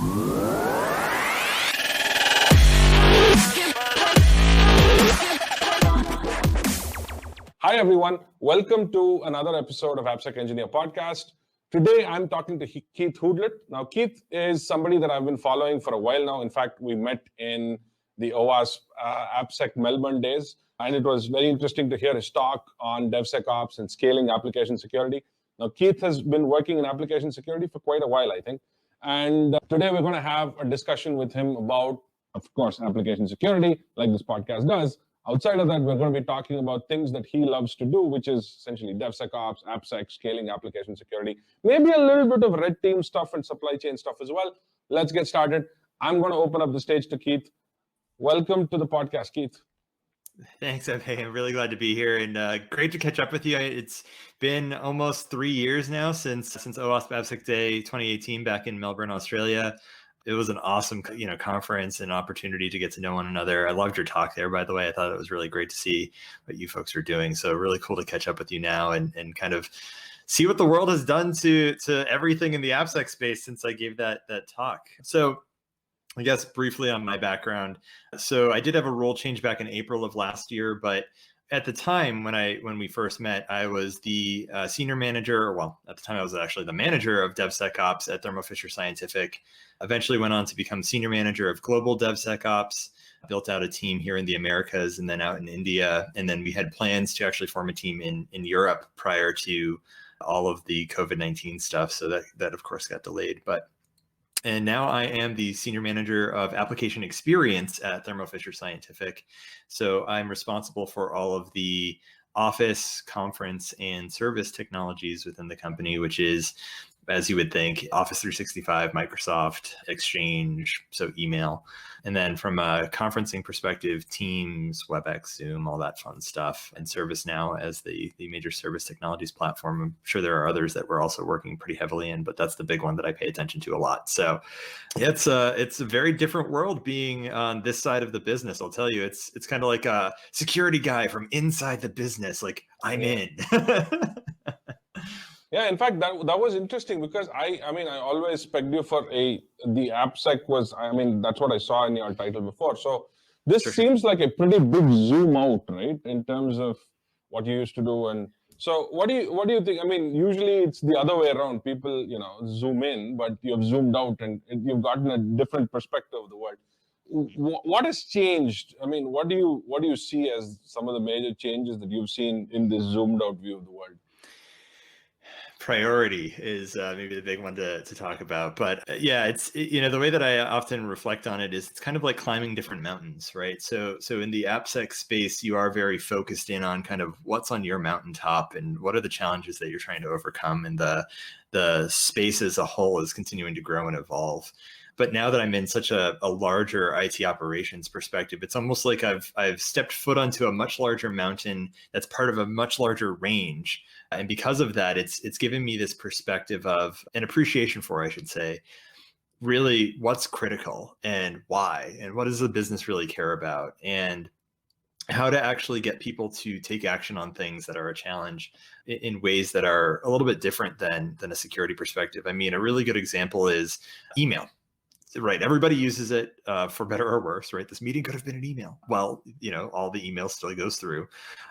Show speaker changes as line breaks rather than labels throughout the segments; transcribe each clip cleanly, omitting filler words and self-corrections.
Hi, everyone. Welcome to another episode of AppSecEngineer Podcast. Today, I'm talking to Keith Hoodlet. Now, Keith is somebody that I've been following for a while now. In fact, we met in the OWASP AppSec Melbourne days, and it was very interesting to hear his talk on DevSecOps and scaling application security. Now, Keith has been working in application security for quite a while, I think. And today, we're going to have a discussion with him about, of course, application security, like this podcast does. Outside of that, we're going to be talking about things that he loves to do, which is essentially DevSecOps, AppSec, scaling application security, maybe a little bit of red team stuff and supply chain stuff as well. Let's get started. I'm going to open up the stage to Keith. Welcome to the podcast, Keith.
Thanks, Abhay. I'm really glad to be here and great to catch up with you. It's been almost 3 years now since OWASP AppSec Day 2018 back in Melbourne, Australia. It was an awesome, conference and opportunity to get to know one another. I loved your talk there, by the way. I thought it was really great to see what you folks are doing. So really cool to catch up with you now and kind of see what the world has done to everything in the AppSec space since I gave that talk. So I guess briefly on my background. So I did have a role change back in April of last year, but at the time when we first met, I was the senior manager. Well, at the time I was actually the manager of DevSecOps at Thermo Fisher Scientific. Eventually went on to become senior manager of global DevSecOps, built out a team here in the Americas and then out in India. And then we had plans to actually form a team in Europe prior to all of the COVID-19 stuff. So that of course got delayed. And now I am the senior manager of application experience at Thermo Fisher Scientific. So I'm responsible for all of the office, conference, and service technologies within the company, which is, as you would think, Office 365, Microsoft, Exchange, so email. And then from a conferencing perspective, Teams, WebEx, Zoom, all that fun stuff, and ServiceNow as the major service technologies platform. I'm sure there are others that we're also working pretty heavily in, but that's the big one that I pay attention to a lot. So it's a very different world being on this side of the business. I'll tell you, it's kind of like a security guy from inside the business, like I'm in.
Yeah, in fact, that was interesting because I always pegged you for the AppSec was, that's what I saw in your title before. So this seems like a pretty big zoom out, right? In terms of what you used to do. And so what do you think? Usually it's the other way around. People, zoom in, but you've zoomed out and you've gotten a different perspective of the world. What has changed? What do you see as some of the major changes that you've seen in this zoomed out view of the world?
Priority is maybe the big one to talk about, but it's the way that I often reflect on it is it's kind of like climbing different mountains, right? So in the AppSec space, you are very focused in on kind of what's on your mountaintop and what are the challenges that you're trying to overcome, and the space as a whole is continuing to grow and evolve. But now that I'm in such a larger IT operations perspective, it's almost like I've stepped foot onto a much larger mountain that's part of a much larger range. And because of that, it's given me this perspective of an appreciation for, I should say, really what's critical and why, and what does the business really care about, and how to actually get people to take action on things that are a challenge in ways that are a little bit different than a security perspective. A really good example is email. Right. Everybody uses it for better or worse, right? This meeting could have been an email. Well, all the email still goes through.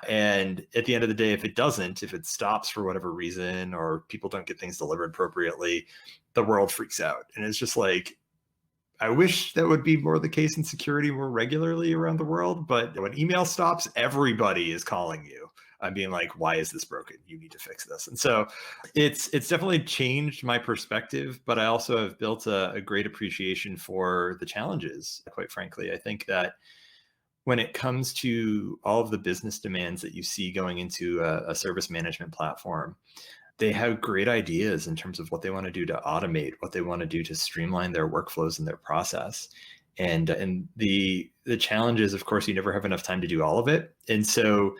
And at the end of the day, if it stops for whatever reason, or people don't get things delivered appropriately, the world freaks out. And it's just like, I wish that would be more the case in security more regularly around the world. But when email stops, everybody is calling you. I'm being like, why is this broken? You need to fix this. And so it's definitely changed my perspective, but I also have built a great appreciation for the challenges. Quite frankly, I think that when it comes to all of the business demands that you see going into a service management platform, they have great ideas in terms of what they want to do to automate, what they want to do to streamline their workflows and their process. And the challenge is, of course, you never have enough time to do all of it. And so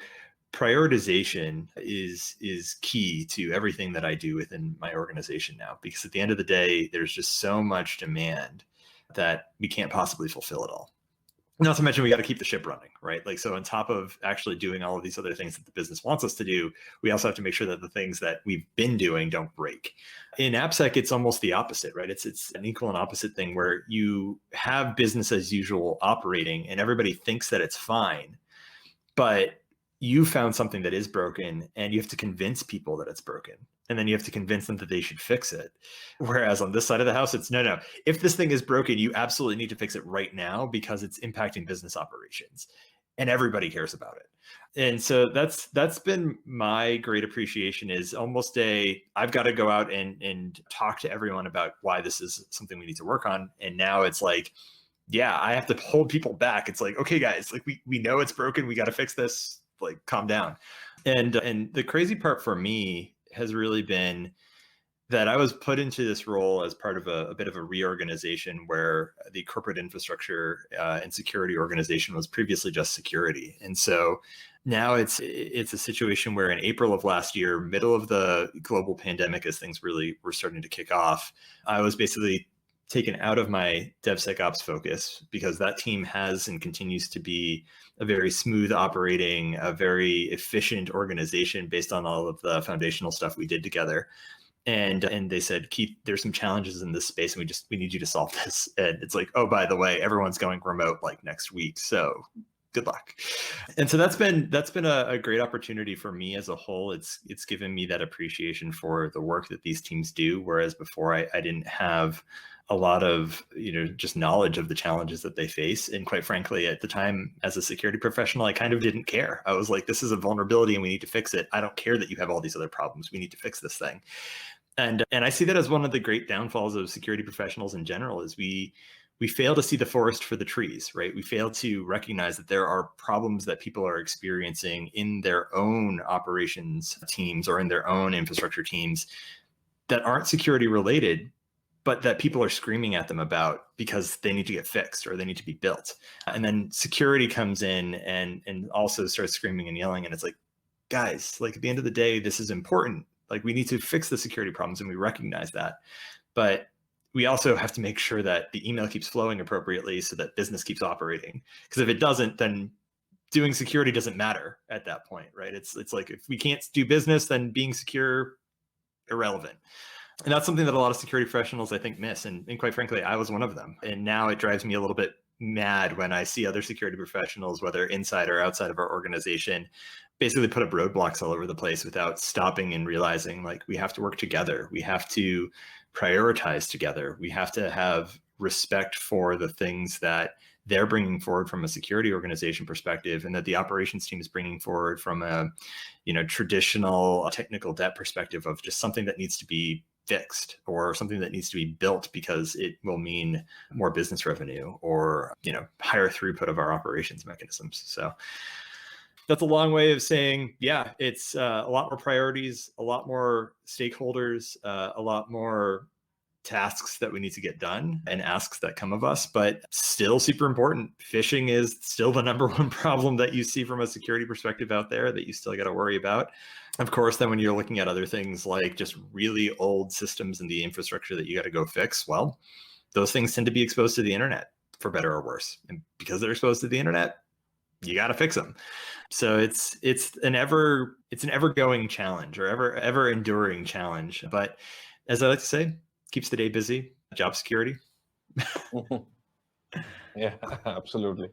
prioritization is key to everything that I do within my organization now, because at the end of the day, there's just so much demand that we can't possibly fulfill it all. Not to mention, we got to keep the ship running, right? Like, so on top of actually doing all of these other things that the business wants us to do, we also have to make sure that the things that we've been doing don't break. In AppSec, it's almost the opposite, right? It's an equal and opposite thing where you have business as usual operating and everybody thinks that it's fine, but you found something that is broken and you have to convince people that it's broken. And then you have to convince them that they should fix it. Whereas on this side of the house, it's no. If this thing is broken, you absolutely need to fix it right now because it's impacting business operations and everybody cares about it. And so that's been my great appreciation, is almost I've got to go out and talk to everyone about why this is something we need to work on. And now it's like, yeah, I have to hold people back. It's like, okay, guys, like we know it's broken. We got to fix this. Like, calm down. And the crazy part for me has really been that I was put into this role as part of a bit of a reorganization where the corporate infrastructure and security organization was previously just security. And so now it's a situation where in April of last year, middle of the global pandemic, as things really were starting to kick off, I was basically taken out of my DevSecOps focus because that team has and continues to be a very smooth operating, a very efficient organization based on all of the foundational stuff we did together. And they said, Keith, there's some challenges in this space and we need you to solve this. And it's like, oh, by the way, everyone's going remote like next week. So good luck. And so that's been a great opportunity for me as a whole. It's given me that appreciation for the work that these teams do. Whereas before I didn't have a lot of, just knowledge of the challenges that they face. And quite frankly, at the time as a security professional, I kind of didn't care. I was like, this is a vulnerability and we need to fix it. I don't care that you have all these other problems. We need to fix this thing. And I see that as one of the great downfalls of security professionals in general is we fail to see the forest for the trees, right? We fail to recognize that there are problems that people are experiencing in their own operations teams or in their own infrastructure teams that aren't security related, but that people are screaming at them about because they need to get fixed or they need to be built. And then security comes in and also starts screaming and yelling. And it's like, guys, like at the end of the day, this is important. Like we need to fix the security problems and we recognize that. But we also have to make sure that the email keeps flowing appropriately so that business keeps operating. Because if it doesn't, then doing security doesn't matter at that point, right? It's like if we can't do business, then being secure, irrelevant. And that's something that a lot of security professionals, I think, miss. And quite frankly, I was one of them. And now it drives me a little bit mad when I see other security professionals, whether inside or outside of our organization, basically put up roadblocks all over the place without stopping and realizing, like, we have to work together. We have to prioritize together. We have to have respect for the things that they're bringing forward from a security organization perspective, and that the operations team is bringing forward from a, traditional technical debt perspective of just something that needs to be fixed or something that needs to be built because it will mean more business revenue or, higher throughput of our operations mechanisms. So that's a long way of saying, yeah, it's a lot more priorities, a lot more stakeholders, a lot more tasks that we need to get done and asks that come of us, but still super important. Phishing is still the number one problem that you see from a security perspective out there that you still got to worry about. Of course, then when you're looking at other things like just really old systems and the infrastructure that you got to go fix, well, those things tend to be exposed to the internet for better or worse. And because they're exposed to the internet, you got to fix them. So it's an ever going challenge or ever enduring challenge. But as I like to say, keeps the day busy. Job security.
Yeah, absolutely.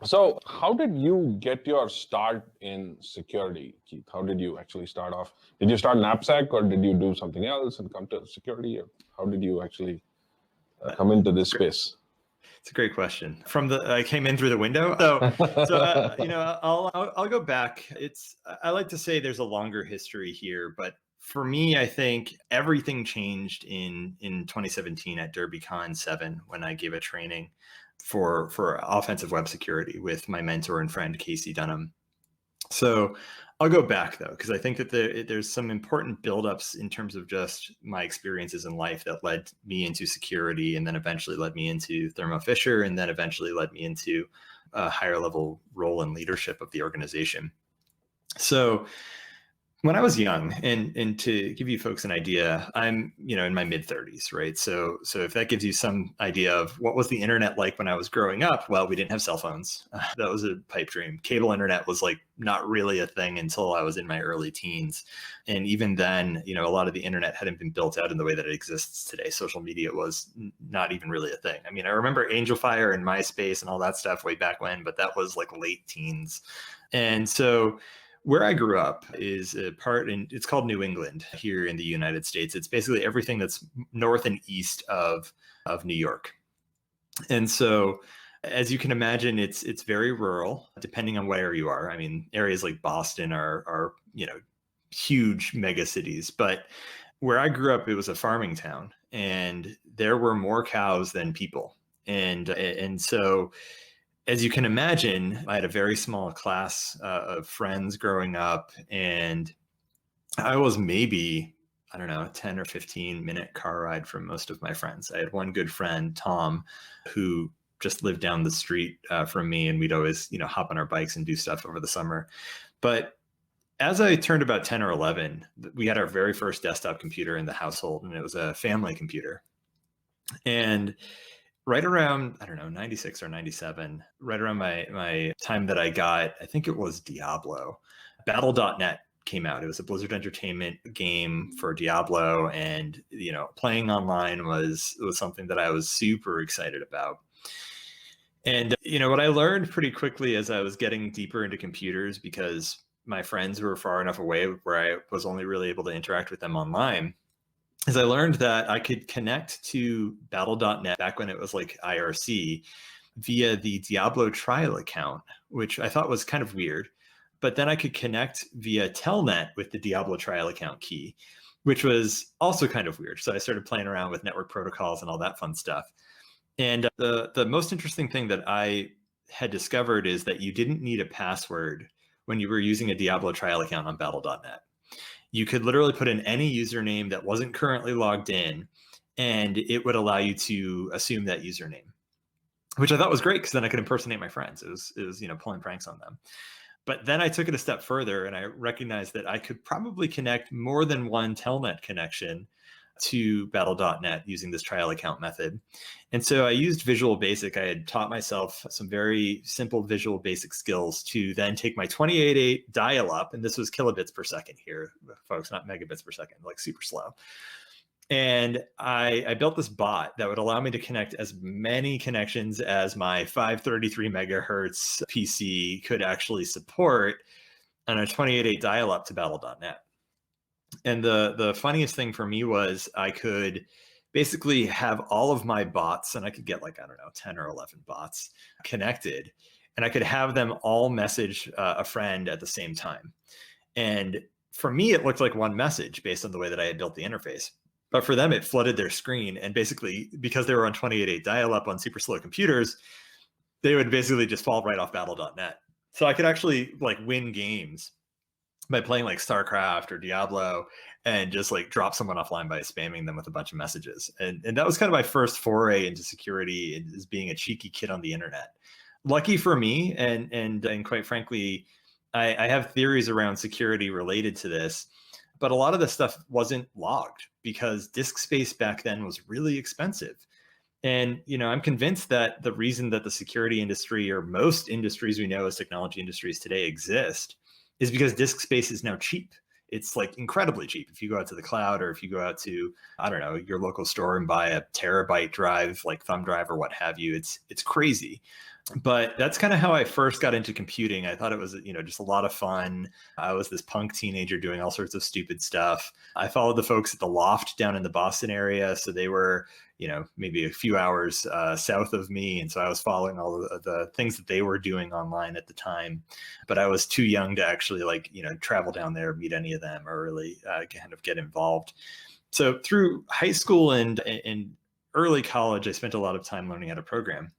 So how did you get your start in security, Keith? How did you actually start off? Did you start in AppSec or did you do something else and come to security? Or how did you actually come into this space?
It's a great question. I came in through the window. I'll go back. I like to say there's a longer history here, but for me, I think everything changed in 2017 at DerbyCon 7 when I gave a training for offensive web security with my mentor and friend, Casey Dunham. So I'll go back though, because I think that there's some important buildups in terms of just my experiences in life that led me into security and then eventually led me into Thermo Fisher and then eventually led me into a higher level role in leadership of the organization. So When I was young, and to give you folks an idea, I'm, in my mid 30s, right? So if that gives you some idea of what was the internet like when I was growing up, well, we didn't have cell phones. That was a pipe dream. Cable internet was like not really a thing until I was in my early teens. And even then, a lot of the internet hadn't been built out in the way that it exists today. Social media was not even really a thing. I mean, I remember Angel Fire and MySpace and all that stuff way back when, but that was like late teens. And so where I grew up is a part it's called New England here in the United States. It's basically everything that's north and east of New York. And so as you can imagine, it's very rural, depending on where you are. I mean, areas like Boston are huge mega cities, but where I grew up, it was a farming town, and there were more cows than people. And so as you can imagine, I had a very small class of friends growing up, and I was maybe, I don't know, a 10 or 15 minute car ride from most of my friends. I had one good friend, Tom, who just lived down the street from me, and we'd always, hop on our bikes and do stuff over the summer. But as I turned about 10 or 11, we had our very first desktop computer in the household, and it was a family computer. And right around, I don't know, 96 or 97, right around my time that I got, I think it was Diablo, Battle.net came out. It was a Blizzard Entertainment game for Diablo. And, playing online was something that I was super excited about. And, what I learned pretty quickly as I was getting deeper into computers, because my friends were far enough away where I was only really able to interact with them online, is I learned that I could connect to Battle.net back when it was like IRC via the Diablo trial account, which I thought was kind of weird. But then I could connect via Telnet with the Diablo trial account key, which was also kind of weird. So I started playing around with network protocols and all that fun stuff. And the most interesting thing that I had discovered is that you didn't need a password when you were using a Diablo trial account on Battle.net. You could literally put in any username that wasn't currently logged in, and it would allow you to assume that username, which I thought was great because then I could impersonate my friends. It was pulling pranks on them. But then I took it a step further, and I recognized that I could probably connect more than one Telnet connection to Battle.net using this trial account method. And so I used Visual Basic. I had taught myself some very simple Visual Basic skills to then take my 28.8 dial-up, and this was kilobits per second here, folks, not megabits per second, like super slow. And I built this bot that would allow me to connect as many connections as my 533 megahertz PC could actually support on a 28.8 dial-up to Battle.net. And the funniest thing for me was I could basically have all of my bots, and I could get like, I don't know, 10 or 11 bots connected, and I could have them all message a friend at the same time. And for me, it looked like one message based on the way that I had built the interface. But for them, it flooded their screen. And basically, because they were on 28.8 dial-up on super slow computers, they would basically just fall right off Battle.net. So I could actually like win games by playing like StarCraft or Diablo and just like drop someone offline by spamming them with a bunch of messages. And that was kind of my first foray into security, as being a cheeky kid on the internet. Lucky for me, and quite frankly, I have theories around security related to this, but a lot of the stuff wasn't logged because disk space back then was really expensive. And, I'm convinced that the reason that the security industry, or most industries we know as technology industries today, exist is because disk space is now cheap. It's like incredibly cheap. If you go out to the cloud, or if you go out to, I don't know, your local store and buy a terabyte drive, like thumb drive or what have you, it's crazy. But that's kind of how I first got into computing. I thought it was, just a lot of fun. I was this punk teenager doing all sorts of stupid stuff. I followed the folks at the Loft down in the Boston area. So they were, maybe a few hours south of me. And so I was following all of the things that they were doing online at the time. But I was too young to actually travel down there, meet any of them, or really kind of get involved. So through high school and early college, I spent a lot of time learning how to program.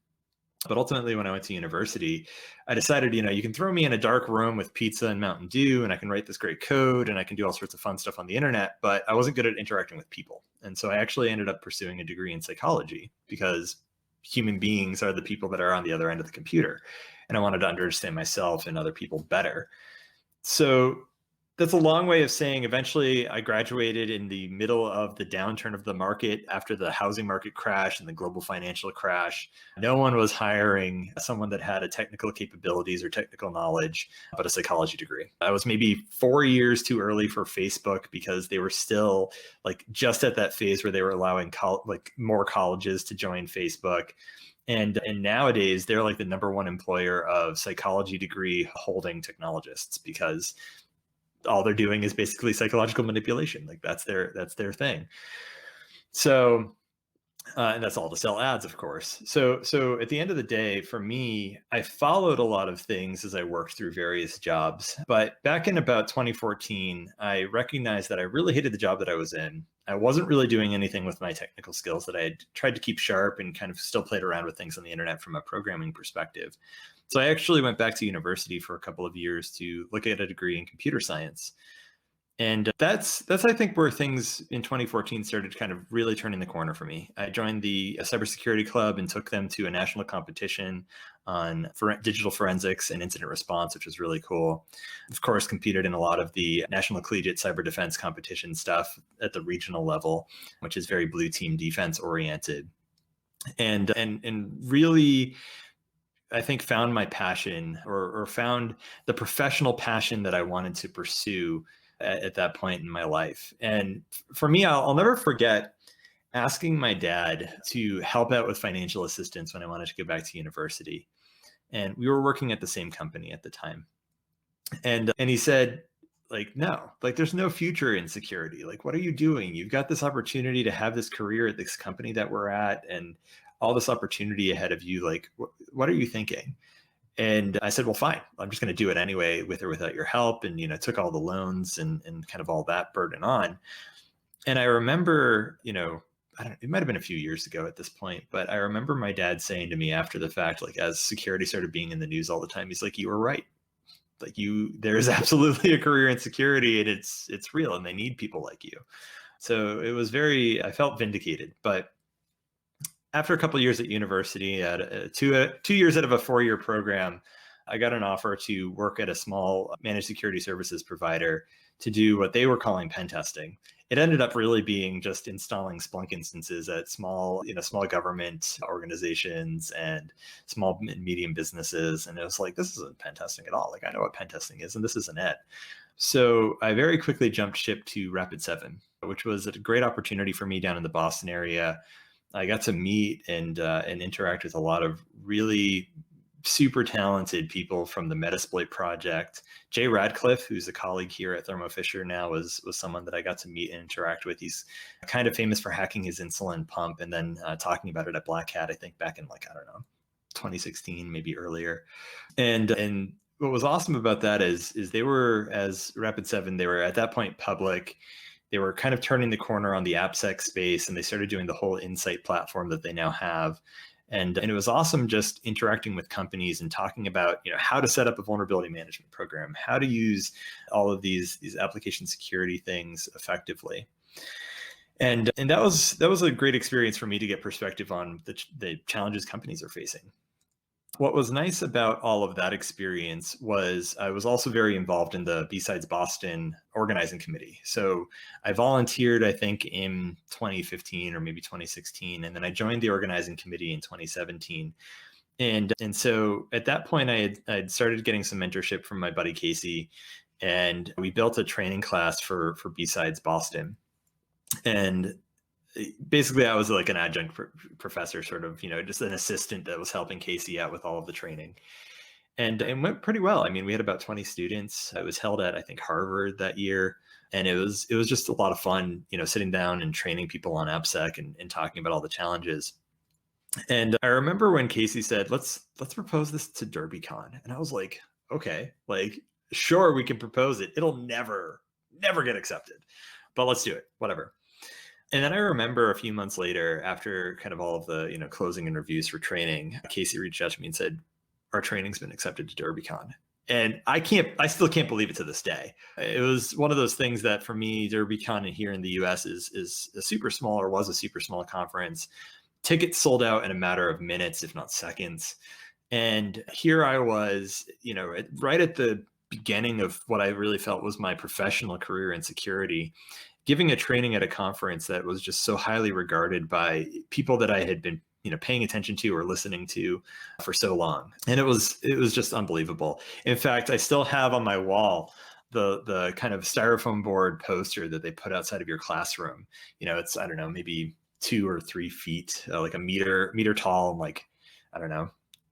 But ultimately, when I went to university, I decided, you can throw me in a dark room with pizza and Mountain Dew, and I can write this great code, and I can do all sorts of fun stuff on the internet, but I wasn't good at interacting with people. And so I actually ended up pursuing a degree in psychology, because human beings are the people that are on the other end of the computer. And I wanted to understand myself and other people better. So That's a long way of saying eventually I graduated in the middle of the downturn of the market after the housing market crash and the global financial crash. No one was hiring someone that had a technical capabilities or technical knowledge, but a psychology degree. I was maybe 4 years too early for Facebook because they were still like just at that phase where they were allowing more colleges to join Facebook. And nowadays they're like the number one employer of psychology degree holding technologists because all they're doing is basically psychological manipulation. Like that's their thing. So, and that's all to sell ads, of course. So at the end of the day, for me, I followed a lot of things as I worked through various jobs. But back in about 2014, I recognized that I really hated the job that I was in. I wasn't really doing anything with my technical skills that I had tried to keep sharp and kind of still played around with things on the internet from a programming perspective. So I actually went back to university for a couple of years to look at a degree in computer science. And that's I think where things in 2014 started kind of really turning the corner for me. I joined the cybersecurity club and took them to a national competition on digital forensics and incident response, which was really cool. Of course, competed in a lot of the national collegiate cyber defense competition stuff at the regional level, which is very blue team defense oriented. And really, I think found my passion or found the professional passion that I wanted to pursue at that point in my life. And for me, I'll never forget asking my dad to help out with financial assistance when I wanted to go back to university. And we were working at the same company at the time. And he said, like, no, like there's no future in security. Like, what are you doing? You've got this opportunity to have this career at this company that we're at and all this opportunity ahead of you. Like, what are you thinking? And I said, well, fine, I'm just going to do it anyway, with or without your help. And, took all the loans and kind of all that burden on. And I remember, it might've been a few years ago at this point, but I remember my dad saying to me after the fact, like as security started being in the news all the time, he's like, you were right. Like there's absolutely a career in security and it's real and they need people like you. So it was I felt vindicated. But after a couple of years at university, at 2 years out of a 4-year program, I got an offer to work at a small managed security services provider to do what they were calling pen testing. It ended up really being just installing Splunk instances at small government organizations and small and medium businesses. And it was like, this isn't pen testing at all. Like, I know what pen testing is, and this isn't it. So I very quickly jumped ship to Rapid7, which was a great opportunity for me down in the Boston area. I got to meet and interact with a lot of really super talented people from the Metasploit project. Jay Radcliffe, who's a colleague here at Thermo Fisher now, was someone that I got to meet and interact with. He's kind of famous for hacking his insulin pump and then talking about it at Black Hat, I think back in 2016, maybe earlier. And what was awesome about that is they were, as Rapid7, they were at that point public. They were kind of turning the corner on the AppSec space, and they started doing the whole Insight platform that they now have. And it was awesome just interacting with companies and talking about, how to set up a vulnerability management program, how to use all of these application security things effectively. And that was a great experience for me to get perspective on the challenges companies are facing. What was nice about all of that experience was I was also very involved in the B-Sides Boston organizing committee. So I volunteered, I think, in 2015 or maybe 2016, and then I joined the organizing committee in 2017. And so at that point, I had started getting some mentorship from my buddy Casey, and we built a training class for B-Sides Boston. And basically I was like an adjunct professor, sort of, just an assistant that was helping Casey out with all of the training. And it went pretty well. I mean, we had about 20 students. It was held at, I think, Harvard that year. And it was just a lot of fun, sitting down and training people on AppSec and talking about all the challenges. And I remember when Casey said, let's propose this to DerbyCon. And I was like, okay, like, sure, we can propose it. It'll never get accepted, but let's do it, whatever. And then I remember a few months later, after kind of all of the, closing interviews for training, Casey reached out to me and said, our training's been accepted to DerbyCon. And I still can't believe it to this day. It was one of those things that for me, DerbyCon here in the US is a super small, or was a super small conference. Tickets sold out in a matter of minutes, if not seconds. And here I was, right at the beginning of what I really felt was my professional career in security, giving a training at a conference that was just so highly regarded by people that I had been paying attention to or listening to for so long. And it was just unbelievable. In fact, I still have on my wall the kind of styrofoam board poster that they put outside of your classroom. It's, I don't know, maybe 2 or 3 feet, like a meter tall, and like, I don't know,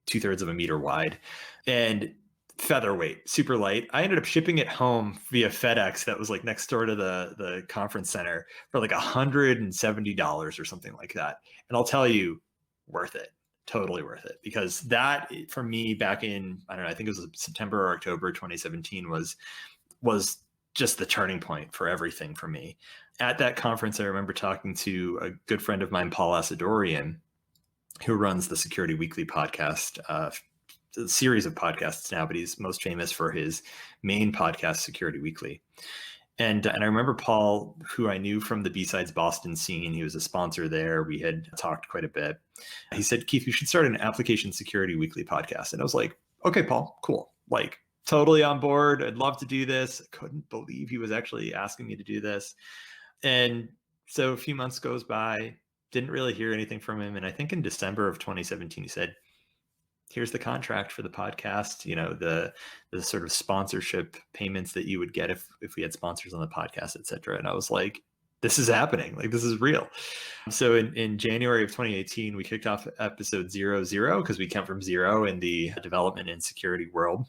2/3 of a meter wide, and featherweight, super light. I ended up shipping it home via FedEx that was like next door to the conference center for like $170 or something like that. And I'll tell you, worth it. Totally worth it. Because that, for me, back in, I don't know, I think it was September or October 2017 was just the turning point for everything for me. At that conference, I remember talking to a good friend of mine, Paul Asadorian, who runs the Security Weekly podcast, a series of podcasts now, but he's most famous for his main podcast, Security Weekly. And I remember Paul, who I knew from the B-Sides Boston scene. He was a sponsor there. We had talked quite a bit. He said, Keith, you should start an Application Security Weekly podcast. And I was like, okay, Paul, cool. Like, totally on board. I'd love to do this. I couldn't believe he was actually asking me to do this. And so a few months goes by, didn't really hear anything from him. And I think in December of 2017, he said, here's the contract for the podcast, the sort of sponsorship payments that you would get if we had sponsors on the podcast, et cetera. And I was like, this is happening. Like, this is real. So in January of 2018, we kicked off episode 00 because we come from zero in the development and security world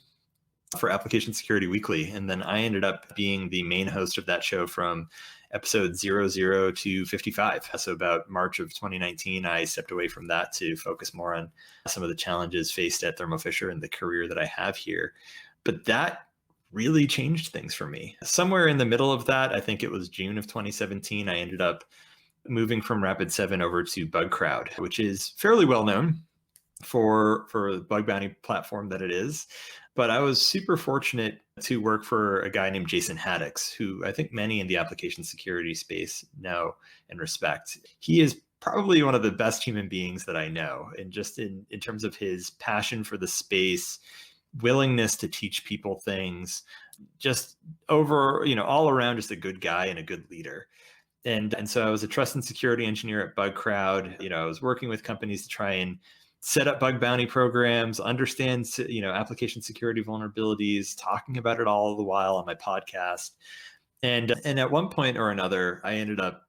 for Application Security Weekly. And then I ended up being the main host of that show from episode 00 to 55. So about March of 2019, I stepped away from that to focus more on some of the challenges faced at Thermo Fisher and the career that I have here. But that really changed things for me. Somewhere in the middle of that, I think it was June of 2017, I ended up moving from Rapid7 over to BugCrowd, which is fairly well known for the bug bounty platform that it is. But I was super fortunate to work for a guy named Jason Haddix, who I think many in the application security space know and respect. He is probably one of the best human beings that I know. And just in terms of his passion for the space, willingness to teach people things, just over, all around, just a good guy and a good leader. And so I was a trust and security engineer at BugCrowd. I was working with companies to try and set up bug bounty programs, understand, application security vulnerabilities, talking about it all the while on my podcast. And at one point or another, I ended up,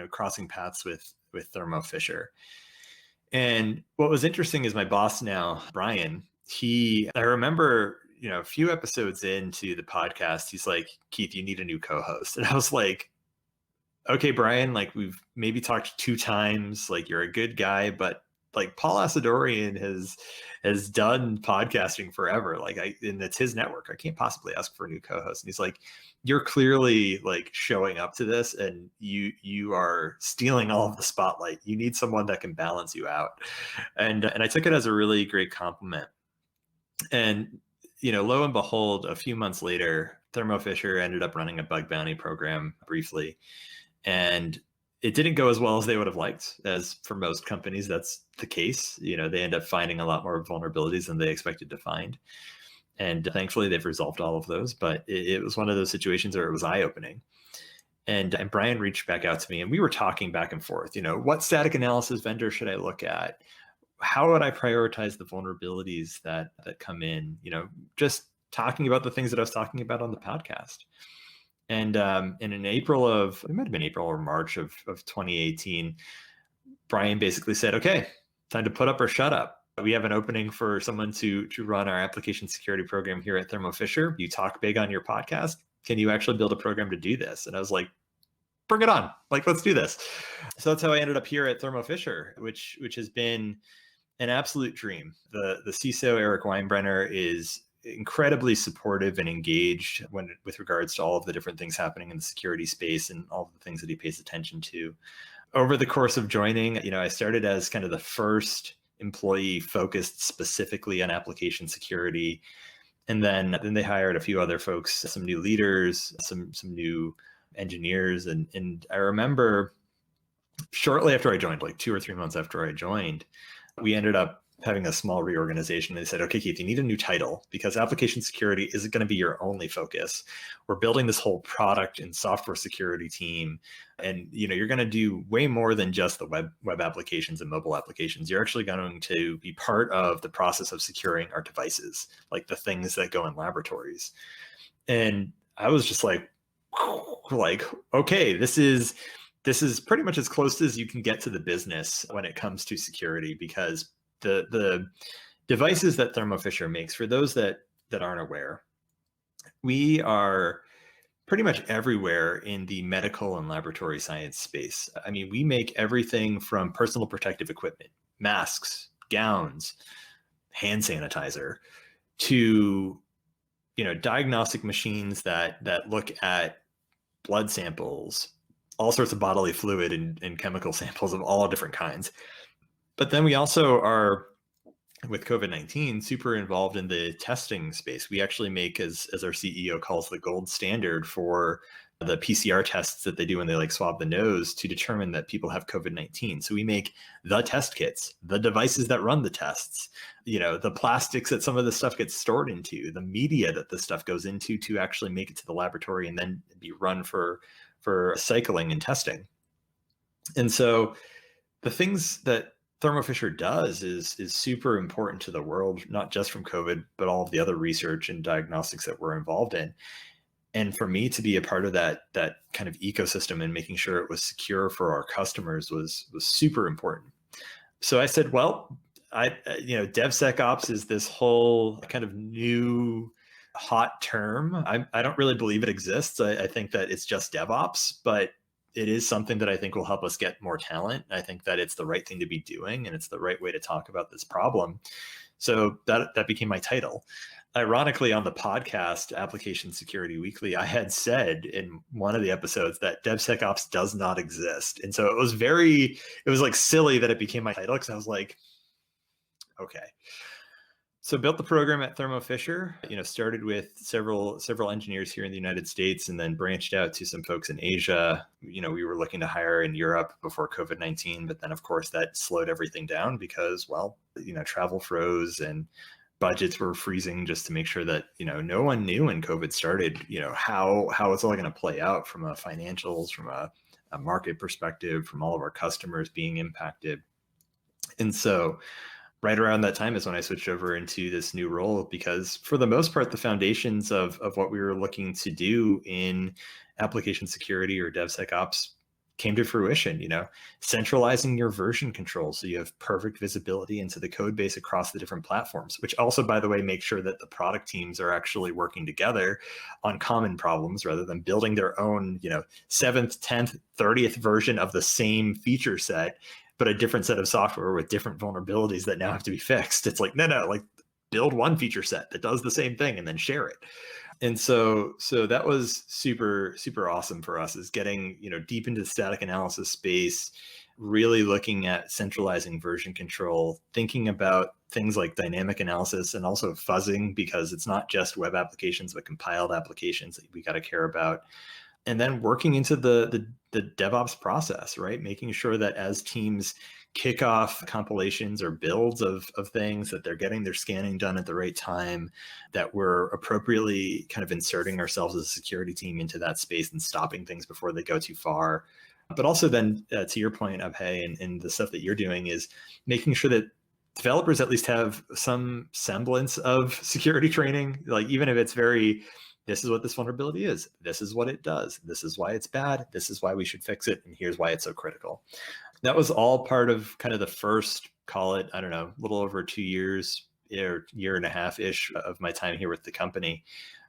crossing paths with Thermo Fisher. And what was interesting is my boss now, Brian, I remember, a few episodes into the podcast, he's like, Keith, you need a new co-host. And I was like, okay, Brian, like, we've maybe talked 2 times, like, you're a good guy, but like, Paul Asadorian has done podcasting forever. Like, and it's his network. I can't possibly ask for a new co-host. And he's like, you're clearly like showing up to this, and you are stealing all of the spotlight. You need someone that can balance you out. And I took it as a really great compliment. And lo and behold, a few months later, Thermo Fisher ended up running a bug bounty program briefly, and it didn't go as well as they would have liked. As for most companies, that's the case. They end up finding a lot more vulnerabilities than they expected to find. And thankfully, they've resolved all of those. But it was one of those situations where it was eye-opening. And Brian reached back out to me, and we were talking back and forth. What static analysis vendor should I look at? How would I prioritize the vulnerabilities that come in? Just talking about the things that I was talking about on the podcast. And in April it might have been April or March of 2018, Brian basically said, okay, time to put up or shut up. We have an opening for someone to run our application security program here at Thermo Fisher. You talk big on your podcast. Can you actually build a program to do this? And I was like, bring it on. Like, let's do this. So that's how I ended up here at Thermo Fisher, which has been an absolute dream. The CISO, Eric Weinbrenner, is incredibly supportive and engaged with regards to all of the different things happening in the security space and all of the things that he pays attention to. Over the course of joining, I started as kind of the first employee focused specifically on application security. And then they hired a few other folks, some new leaders, some new engineers. And I remember shortly after I joined, like 2 or 3 months after I joined, we ended up having a small reorganization. They said, okay, Keith, you need a new title because application security isn't going to be your only focus. We're building this whole product and software security team. And you're going to do way more than just the web applications and mobile applications. You're actually going to be part of the process of securing our devices, like the things that go in laboratories. And I was just like, okay, this is pretty much as close as you can get to the business when it comes to security, because the devices that Thermo Fisher makes, for those that aren't aware, we are pretty much everywhere in the medical and laboratory science space. I mean, we make everything from personal protective equipment, masks, gowns, hand sanitizer, to diagnostic machines that look at blood samples, all sorts of bodily fluid and chemical samples of all different kinds. But then we also are, with COVID-19, super involved in the testing space. We actually make, as our CEO calls, the gold standard for the PCR tests that they do when they swab the nose to determine that people have COVID-19. So we make the test kits, the devices that run the tests, the plastics that some of the stuff gets stored into, the media that the stuff goes into to actually make it to the laboratory and then be run for cycling and testing. And so the things that Thermo Fisher does is super important to the world, not just from COVID, but all of the other research and diagnostics that we're involved in. And for me to be a part of that kind of ecosystem and making sure it was secure for our customers was super important. So I said, well, DevSecOps is this whole kind of new hot term. I don't really believe it exists. I think that it's just DevOps, but it is something that I think will help us get more talent. I think that it's the right thing to be doing, and it's the right way to talk about this problem. So that became my title. Ironically, on the podcast, Application Security Weekly, I had said in one of the episodes that DevSecOps does not exist. And so it was silly that it became my title, because I was like, okay. So built the program at Thermo Fisher, started with several engineers here in the United States, and then branched out to some folks in Asia. We were looking to hire in Europe before COVID-19, but then of course that slowed everything down because, travel froze and budgets were freezing, just to make sure that, no one knew when COVID started, how it's all going to play out from a financials, from a market perspective, from all of our customers being impacted. And so right around that time is when I switched over into this new role, because for the most part, the foundations of what we were looking to do in application security or DevSecOps came to fruition. Centralizing your version control so you have perfect visibility into the code base across the different platforms, which also, by the way, makes sure that the product teams are actually working together on common problems rather than building their own, 7th, 10th, 30th version of the same feature set, but a different set of software with different vulnerabilities that now have to be fixed. It's like, no, build one feature set that does the same thing and then share it. And so that was super, super awesome for us, is getting, deep into the static analysis space, really looking at centralizing version control, thinking about things like dynamic analysis and also fuzzing, because it's not just web applications, but compiled applications that we got to care about. And then working into the DevOps process, right? Making sure that as teams kick off compilations or builds of things, that they're getting their scanning done at the right time, that we're appropriately kind of inserting ourselves as a security team into that space and stopping things before they go too far. But also then, to your point, Abhay, and the stuff that you're doing is making sure that developers at least have some semblance of security training, even if it's this is what this vulnerability is. This is what it does. This is why it's bad. This is why we should fix it. And here's why it's so critical. That was all part of kind of the first, call it, I don't know, a little over 2 years or year and a half-ish of my time here with the company.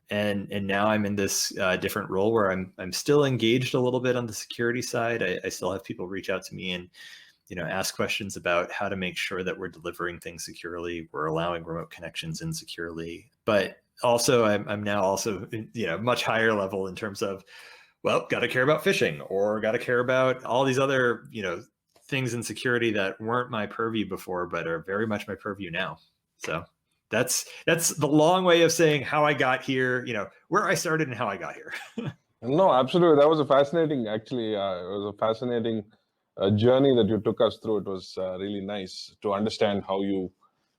And now I'm in this different role where I'm still engaged a little bit on the security side. I still have people reach out to me and ask questions about how to make sure that we're delivering things securely. We're allowing remote connections in securely. But also, I'm now also, much higher level in terms of, got to care about phishing, or got to care about all these other, things in security that weren't my purview before, but are very much my purview now. So that's the long way of saying how I got here, where I started and how I got here.
No, absolutely. That was a fascinating, actually, it was a fascinating journey that you took us through. It was really nice to understand how you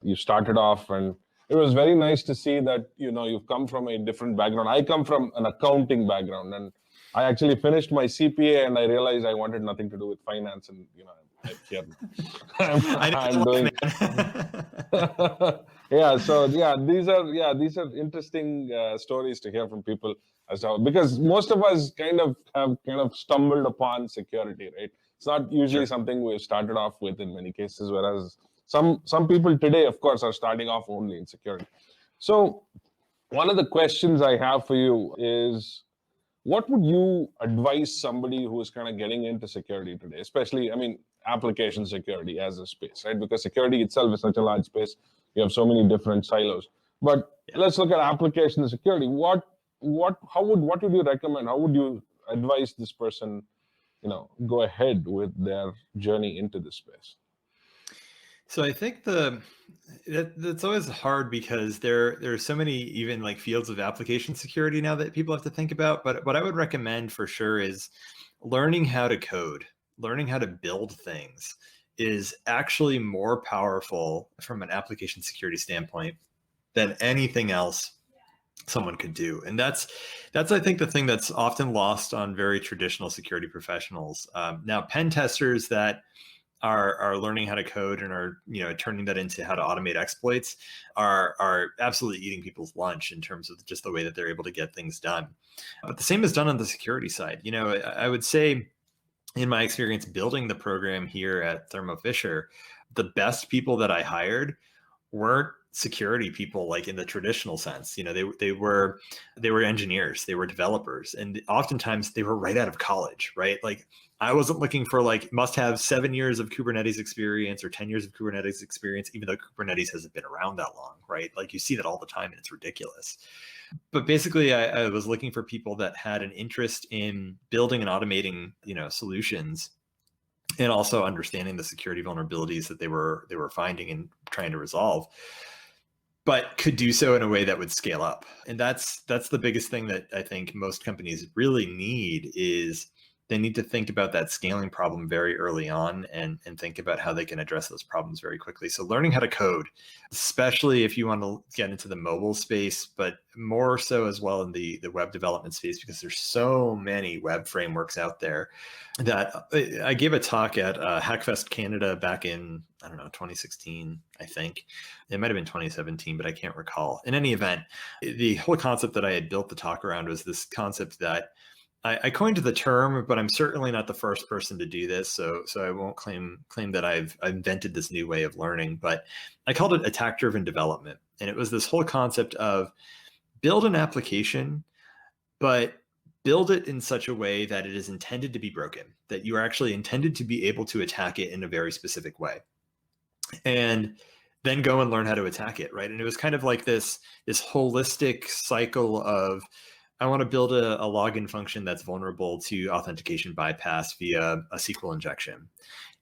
you started off, and it was very nice to see that, you've come from a different background. I come from an accounting background, and I actually finished my CPA, and I realized I wanted nothing to do with finance, and I'm here. I'm doing. These are interesting stories to hear from people as well, because most of us have stumbled upon security, right? It's not usually something we've started off with in many cases, whereas some people today, of course, are starting off only in security. So one of the questions I have for you is, what would you advise somebody who is kind of getting into security today, especially, application security as a space, right? Because security itself is such a large space. You have so many different silos. But let's look at application security. What would you recommend? How would you advise this person, go ahead with their journey into this space?
So I think that's always hard, because there are so many even like fields of application security now that people have to think about. But what I would recommend for sure is learning how to code, learning how to build things is actually more powerful from an application security standpoint than anything else someone could do. And that's I think the thing that's often lost on very traditional security professionals. Now, pen testers that are learning how to code and are turning that into how to automate exploits are absolutely eating people's lunch in terms of just the way that they're able to get things done. But the same is done on the security side. I would say, in my experience building the program here at Thermo Fisher, the best people that I hired weren't security people like in the traditional sense. They were engineers, they were developers, and oftentimes they were right out of college, right? Like, I wasn't looking for must have 7 years of Kubernetes experience or 10 years of Kubernetes experience, even though Kubernetes hasn't been around that long, right? Like, you see that all the time and it's ridiculous. But basically, I was looking for people that had an interest in building and automating, solutions, and also understanding the security vulnerabilities that they were finding and trying to resolve, but could do so in a way that would scale up. And that's the biggest thing that I think most companies really need is they need to think about that scaling problem very early on and think about how they can address those problems very quickly. So learning how to code, especially if you want to get into the mobile space, but more so as well in the web development space, because there's so many web frameworks out there. That I gave a talk at Hackfest Canada back in, 2016, I think. It might have been 2017, but I can't recall. In any event, the whole concept that I had built the talk around was this concept that I coined the term, but I'm certainly not the first person to do this, so I won't claim that I've invented this new way of learning. But I called it attack-driven development, and it was this whole concept of build an application, but build it in such a way that it is intended to be broken, that you are actually intended to be able to attack it in a very specific way, and then go and learn how to attack it, right? And it was kind of like this holistic cycle of, I want to build a login function that's vulnerable to authentication bypass via a SQL injection.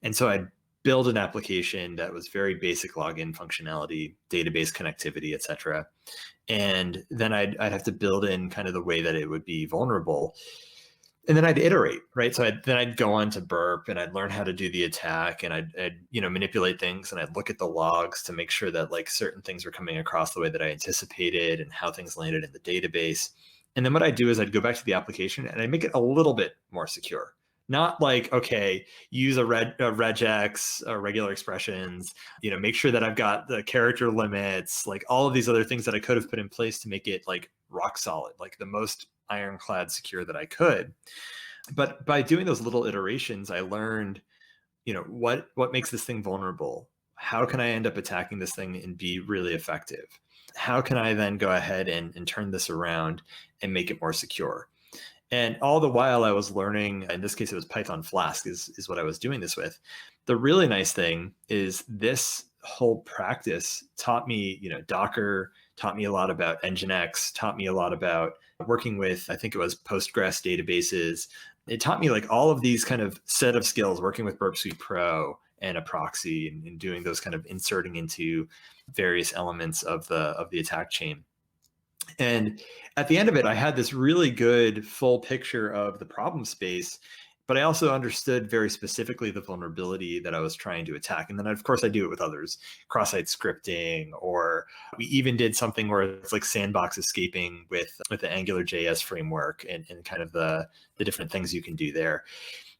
And so I'd build an application that was very basic login functionality, database connectivity, et cetera. And then I'd have to build in kind of the way that it would be vulnerable. And then I'd iterate, right? So I'd go on to burp, and I'd learn how to do the attack, and I'd manipulate things, and I'd look at the logs to make sure that certain things were coming across the way that I anticipated and how things landed in the database. And then what I do is I'd go back to the application and I make it a little bit more secure. Not use a regex, regular expressions, make sure that I've got the character limits, all of these other things that I could have put in place to make it rock solid, the most ironclad secure that I could. But by doing those little iterations, I learned, what makes this thing vulnerable? How can I end up attacking this thing and be really effective? How can I then go ahead and turn this around and make it more secure? And all the while I was learning, in this case, it was Python Flask is what I was doing this with. The really nice thing is this whole practice taught me, Docker, taught me a lot about Nginx, taught me a lot about working with, I think it was Postgres databases. It taught me all of these kind of set of skills, working with Burp Suite Pro and a proxy and doing those kind of inserting into various elements of the attack chain. And at the end of it, I had this really good full picture of the problem space, but I also understood very specifically the vulnerability that I was trying to attack. And then of course I do it with others, cross-site scripting, or we even did something where it's like sandbox escaping with the AngularJS framework and kind of the different things you can do there.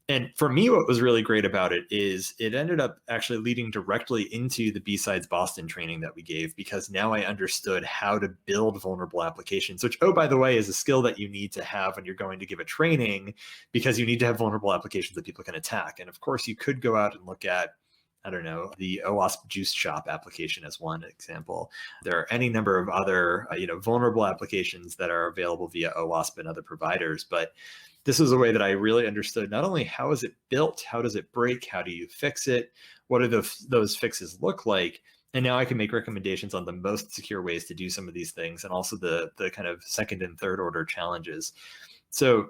And for me, what was really great about it is it ended up actually leading directly into the B-Sides Boston training that we gave, because now I understood how to build vulnerable applications, which, oh, by the way, is a skill that you need to have when you're going to give a training, because you need to have vulnerable applications that people can attack. And of course, you could go out and look at, I don't know, the OWASP Juice Shop application as one example. There are any number of other, vulnerable applications that are available via OWASP and other providers, but this was a way that I really understood not only how is it built, how does it break, how do you fix it, what do those fixes look like, and now I can make recommendations on the most secure ways to do some of these things, and also the kind of second and third order challenges. So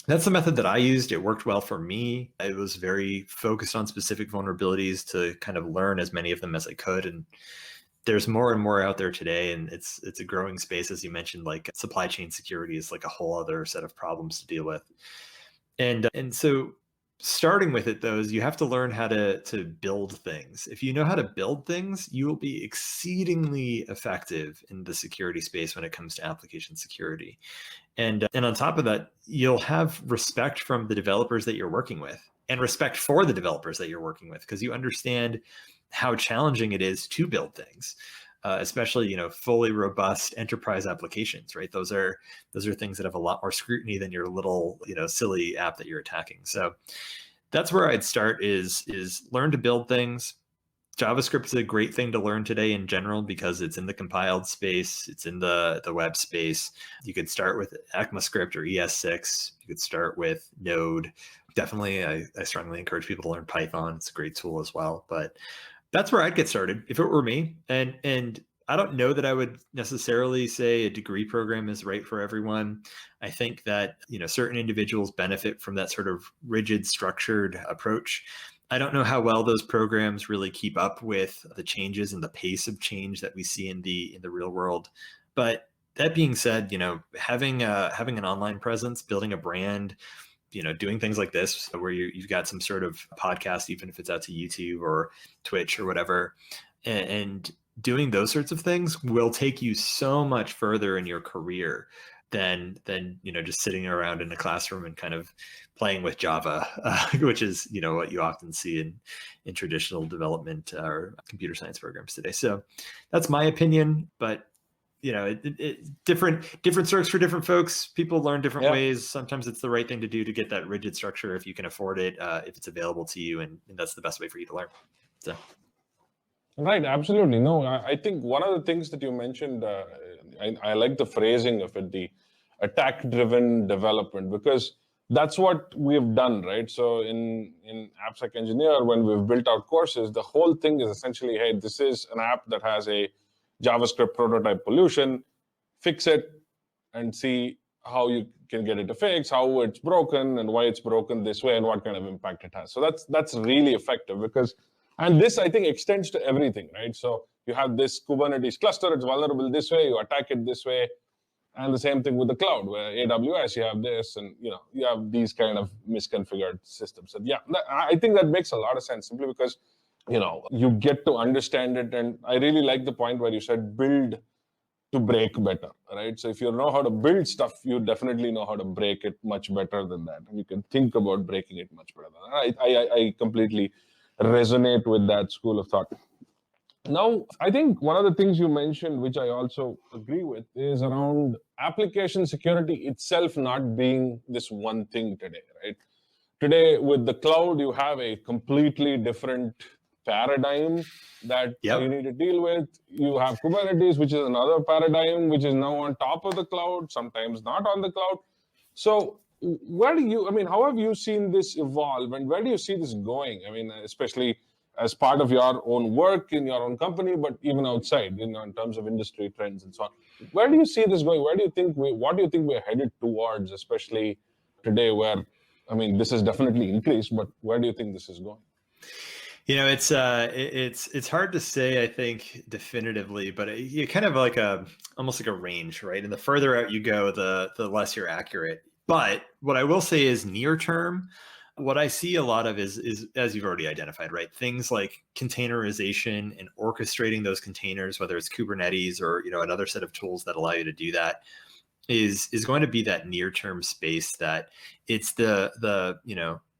that's the method that I used. It worked well for me. I was very focused on specific vulnerabilities to kind of learn as many of them as I could, and there's more and more out there today, and it's a growing space. As you mentioned, like supply chain security is like a whole other set of problems to deal with. And so starting with it, though, is you have to learn how to build things. If you know how to build things, you will be exceedingly effective in the security space when it comes to application security. And on top of that, you'll have respect from the developers that you're working with, and respect for the developers that you're working with, because you understand how challenging it is to build things, especially, fully robust enterprise applications, right? Those are things that have a lot more scrutiny than your little, silly app that you're attacking. So that's where I'd start is learn to build things. JavaScript is a great thing to learn today in general, because it's in the compiled space, it's in the web space. You could start with ECMAScript or ES6. You could start with Node. Definitely, I strongly encourage people to learn Python. It's a great tool as well. But that's where I'd get started if it were me. And I don't know that I would necessarily say a degree program is right for everyone. I think that, certain individuals benefit from that sort of rigid, structured approach. I don't know how well those programs really keep up with the changes and the pace of change that we see in the real world. But that being said, having an online presence, building a brand, doing things like this where you've got some sort of podcast, even if it's out to YouTube or Twitch or whatever, and doing those sorts of things will take you so much further in your career than just sitting around in a classroom and kind of playing with Java, which is what you often see in traditional development or computer science programs today. So that's my opinion, but different strokes for different folks. People learn different ways. Sometimes it's the right thing to do to get that rigid structure if you can afford it, if it's available to you, and that's the best way for you to learn. So.
Right, absolutely. No, I think one of the things that you mentioned, I like the phrasing of it, the attack-driven development, because that's what we've done, right? So in AppSecEngineer, when we've built our courses, the whole thing is essentially, hey, this is an app that has a JavaScript prototype pollution, fix it and see how you can get it to fix, how it's broken and why it's broken this way and what kind of impact it has. So that's really effective, because, and this I think extends to everything, right? So you have this Kubernetes cluster, it's vulnerable this way, you attack it this way. And the same thing with the cloud, where AWS, you have this, and you have these kind of misconfigured systems. So I think that makes a lot of sense, simply because you get to understand it. And I really like the point where you said build to break better, right? So if you know how to build stuff, you definitely know how to break it much better than that. And you can think about breaking it much better than that. I completely resonate with that school of thought. Now, I think one of the things you mentioned, which I also agree with, is around application security itself not being this one thing today, right? Today, with the cloud, you have a completely different paradigm that you need to deal with. You have Kubernetes, which is another paradigm, which is now on top of the cloud, sometimes not on the cloud. So how have you seen this evolve, and where do you see this going? I mean, especially as part of your own work in your own company, but even outside, in terms of industry trends and so on. Where do you see this going? What do you think we're headed towards, especially today, where, this has definitely increased, but where do you think this is going?
It's hard to say, I think, definitively, but you kind of like almost like a range, right? And the further out you go, the less you're accurate. But what I will say is near term, What I see a lot of is as you've already identified, right? Things like containerization and orchestrating those containers, whether it's Kubernetes or another set of tools that allow you to do that, is going to be that near-term space that it's the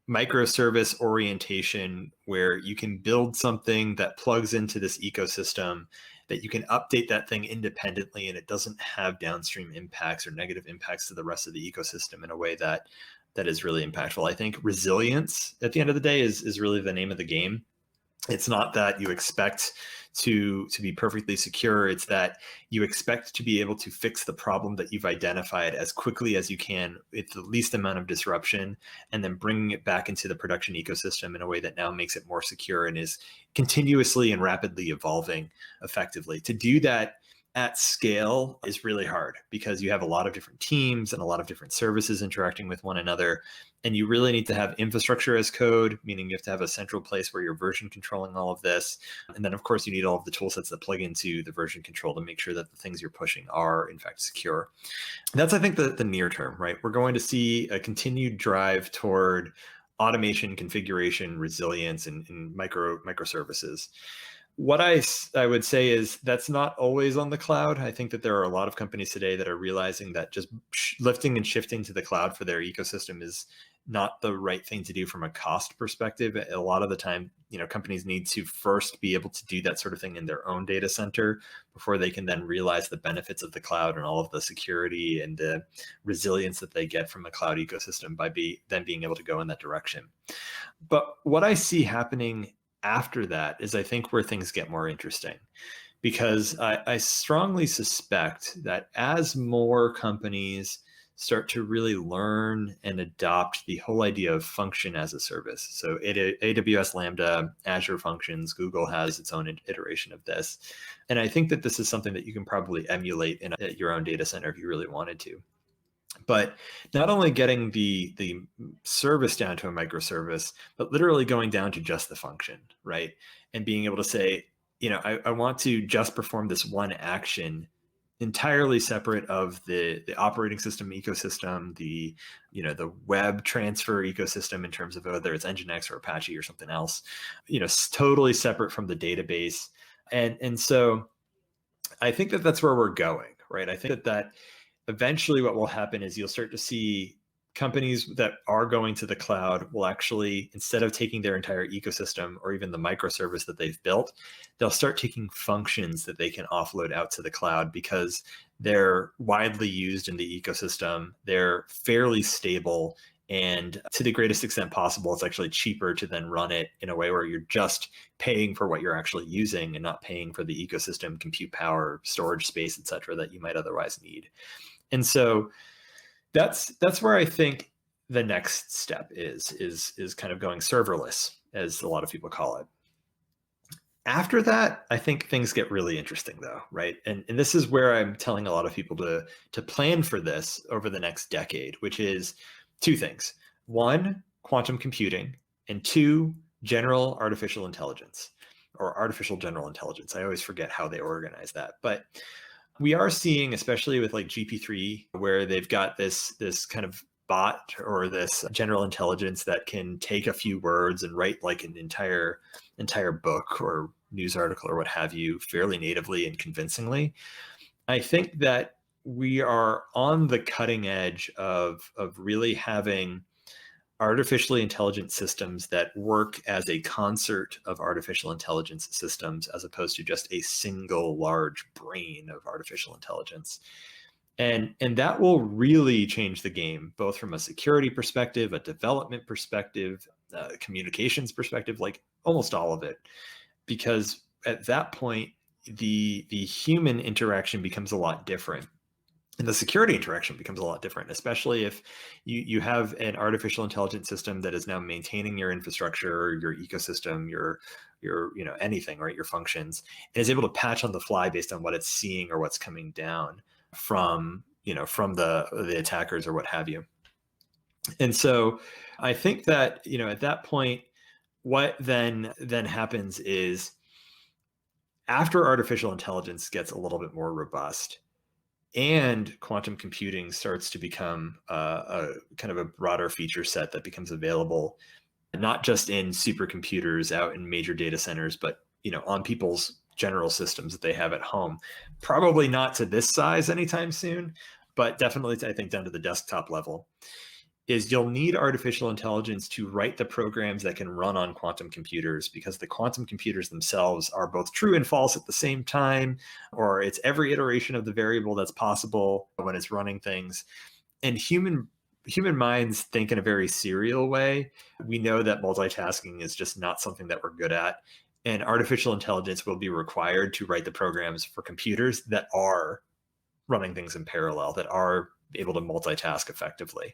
microservice orientation where you can build something that plugs into this ecosystem, that you can update that thing independently and it doesn't have downstream impacts or negative impacts to the rest of the ecosystem in a way that is really impactful. I think resilience at the end of the day is really the name of the game. It's not that you expect to be perfectly secure. It's that you expect to be able to fix the problem that you've identified as quickly as you can with the least amount of disruption, and then bringing it back into the production ecosystem in a way that now makes it more secure and is continuously and rapidly evolving effectively. To do that at scale is really hard because you have a lot of different teams and a lot of different services interacting with one another. And you really need to have infrastructure as code, meaning you have to have a central place where you're version controlling all of this. And then, of course, you need all of the tool sets that plug into the version control to make sure that the things you're pushing are, in fact, secure. That's, I think, the near term, right? We're going to see a continued drive toward automation, configuration, resilience, and microservices. What I would say is that's not always on the cloud. I think that there are a lot of companies today that are realizing that just lifting and shifting to the cloud for their ecosystem is not the right thing to do from a cost perspective. A lot of the time, companies need to first be able to do that sort of thing in their own data center before they can then realize the benefits of the cloud and all of the security and the resilience that they get from a cloud ecosystem by then being able to go in that direction. But what I see happening after that is, I think, where things get more interesting, because I strongly suspect that as more companies start to really learn and adopt the whole idea of function as a service, so AWS Lambda, Azure Functions, Google has its own iteration of this, and I think that this is something that you can probably emulate at your own data center if you really wanted to. But not only getting the service down to a microservice, but literally going down to just the function, right? And being able to say, I want to just perform this one action entirely separate of the operating system ecosystem, the web transfer ecosystem in terms of whether it's Nginx or Apache or something else, totally separate from the database. And so I think that that's where we're going, right? I think that eventually what will happen is you'll start to see companies that are going to the cloud will actually, instead of taking their entire ecosystem or even the microservice that they've built, they'll start taking functions that they can offload out to the cloud because they're widely used in the ecosystem. They're fairly stable. And to the greatest extent possible, it's actually cheaper to then run it in a way where you're just paying for what you're actually using and not paying for the ecosystem, compute power, storage space, et cetera, that you might otherwise need. And so that's where I think the next step is kind of going serverless, as a lot of people call it. After that, I think things get really interesting though, right? And this is where I'm telling a lot of people to plan for this over the next decade, which is two things. One, quantum computing, and two, general artificial intelligence, or artificial general intelligence. I always forget how they organize that. But we are seeing, especially with like GP3, where they've got this kind of bot or this general intelligence that can take a few words and write like an entire book or news article or what have you fairly natively and convincingly. I think that we are on the cutting edge of really having artificially intelligent systems that work as a concert of artificial intelligence systems, as opposed to just a single large brain of artificial intelligence. And that will really change the game, both from a security perspective, a development perspective, a communications perspective, like almost all of it. Because at that point, the human interaction becomes a lot different. And the security interaction becomes a lot different, especially if you have an artificial intelligence system that is now maintaining your infrastructure, your ecosystem, your anything, right, your functions, and is able to patch on the fly based on what it's seeing or what's coming down from the attackers or what have you. And so I think that at that point, what then happens is, after artificial intelligence gets a little bit more robust, and quantum computing starts to become a kind of a broader feature set that becomes available, not just in supercomputers out in major data centers, but on people's general systems that they have at home. Probably not to this size anytime soon, but definitely, I think, down to the desktop level, is you'll need artificial intelligence to write the programs that can run on quantum computers, because the quantum computers themselves are both true and false at the same time, or it's every iteration of the variable that's possible when it's running things. And human minds think in a very serial way. We know that multitasking is just not something that we're good at. And artificial intelligence will be required to write the programs for computers that are running things in parallel, that are able to multitask effectively.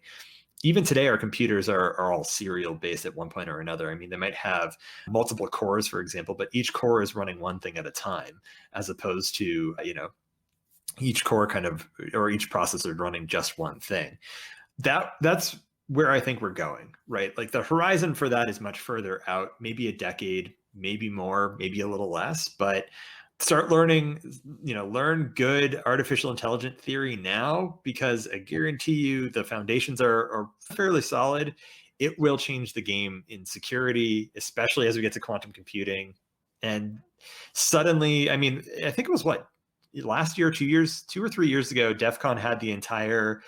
Even today, our computers are all serial based at one point or another. I mean, they might have multiple cores, for example, but each core is running one thing at a time, as opposed to, each core or each processor running just one thing. That's where I think we're going, right? Like the horizon for that is much further out, maybe a decade, maybe more, maybe a little less, but start learning, learn good artificial intelligence theory now, because I guarantee you the foundations are fairly solid. It will change the game in security, especially as we get to quantum computing. And suddenly, I mean, I think it was last year, 2 or 3 years ago, DEF CON had the entire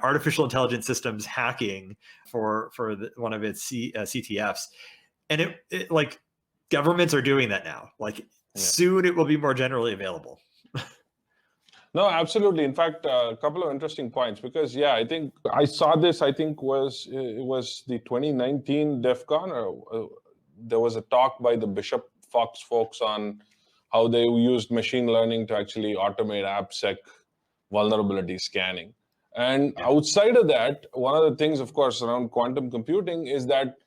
artificial intelligence systems hacking for one of its CTFs. And it like governments are doing that now. Like soon it will be more generally available.
No, absolutely. In fact, a couple of interesting points, because I think I saw this, it was the 2019 DEF CON, or there was a talk by the Bishop Fox folks on how they used machine learning to actually automate AppSec vulnerability scanning. And outside of that, one of the things, of course, around quantum computing is that